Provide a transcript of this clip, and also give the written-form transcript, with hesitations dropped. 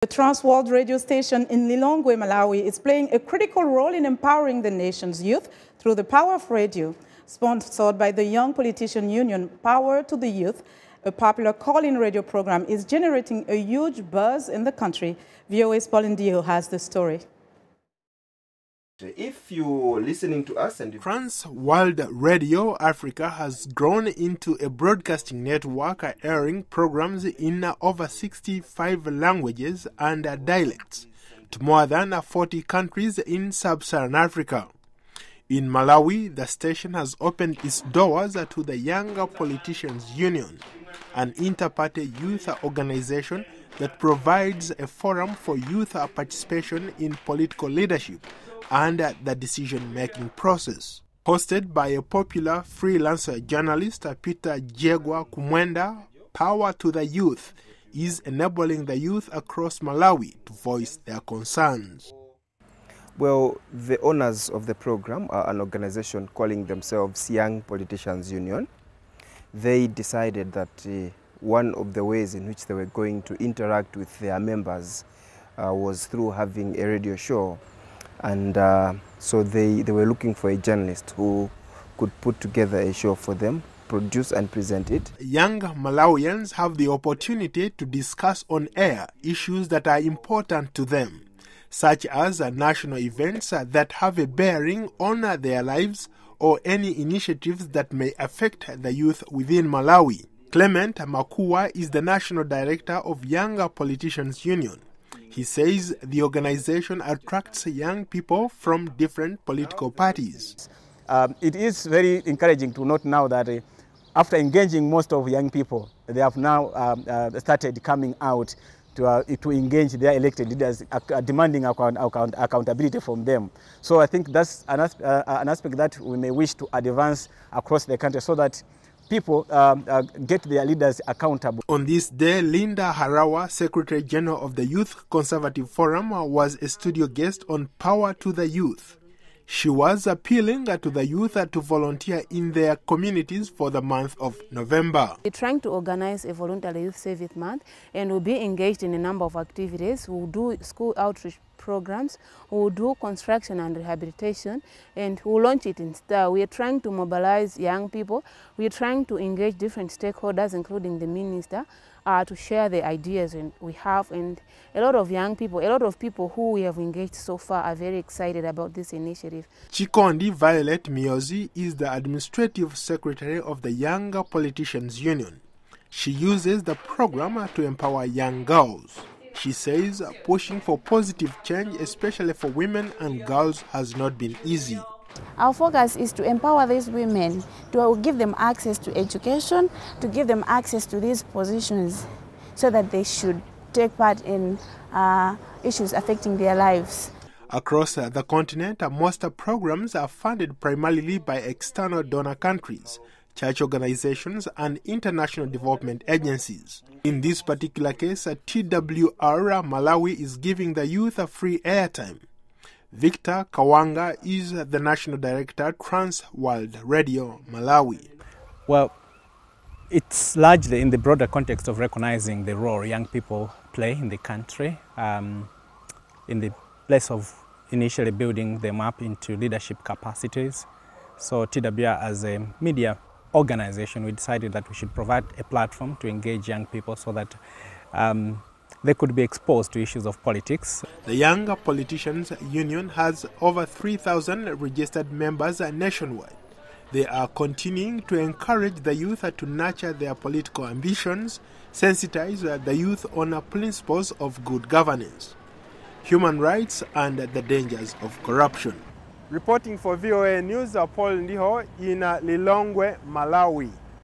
The Transworld radio station in Lilongwe, Malawi is playing a critical role in empowering the nation's youth through the power of radio. Sponsored by the Young Politician Union, Power to the Youth, a popular call-in radio program is generating a huge buzz in the country. VOA's Pauline Dio has the story. If you're listening to us and Transworld Radio Africa has grown into a broadcasting network airing programs in over 65 languages and dialects to more than 40 countries in sub-Saharan Africa. In Malawi, the station has opened its doors to the Young Politicians Union, an inter-party youth organization that provides a forum for youth participation in political leadership and the decision-making process. Hosted by a popular freelance journalist, Peter Jegwa Kumwenda, Power to the Youth is enabling the youth across Malawi to voice their concerns. Well, the owners of the program are an organization calling themselves Young Politicians Union. They decided that one of the ways in which they were going to interact with their members was through having a radio show. And so they were looking for a journalist who could put together a show for them, produce and present it. Young Malawians have the opportunity to discuss on air issues that are important to them, such as national events that have a bearing on their lives or any initiatives that may affect the youth within Malawi. Clement Makuwa is the National Director of Young Politicians Union. He says the organization attracts young people from different political parties. It is very encouraging to note now that after engaging most of young people, they have now started coming out to engage their elected leaders, demanding accountability from them. So I think that's an aspect that we may wish to advance across the country so that people get their leaders accountable. On this day, Linda Harawa, Secretary General of the Youth Conservative Forum, was a studio guest on Power to the Youth. She was appealing to the youth to volunteer in their communities for the month of November. We're trying to organize a voluntary youth service month, and we'll be engaged in a number of activities. We'll do school outreach programs, we'll do construction and rehabilitation, and we'll launch it in style. We are trying to mobilize young people. We are trying to engage different stakeholders, including the minister, to share the ideas we have. And a lot of young people, a lot of people who we have engaged so far are very excited about this initiative. Chikondi Milozi is the Administrative Secretary of the Young Politicians Union. She uses the program to empower young girls. She says pushing for positive change, especially for women and girls, has not been easy. Our focus is to empower these women, to give them access to education, to give them access to these positions so that they should take part in issues affecting their lives. Across the continent, most programs are funded primarily by external donor countries, church organizations and international development agencies. In this particular case, TWR Malawi is giving the youth a free airtime. Victor Kawanga is the National Director, Transworld Radio Malawi. Well, it's largely in the broader context of recognizing the role young people play in the country, in the place of initially building them up into leadership capacities. So TWR as a media organization, we decided that we should provide a platform to engage young people so that they could be exposed to issues of politics. The Young Politicians Union has over 3,000 registered members nationwide. They are continuing to encourage the youth to nurture their political ambitions, sensitize the youth on principles of good governance, human rights and the dangers of corruption. Reporting for VOA News, Paul Ndiho in Lilongwe, Malawi.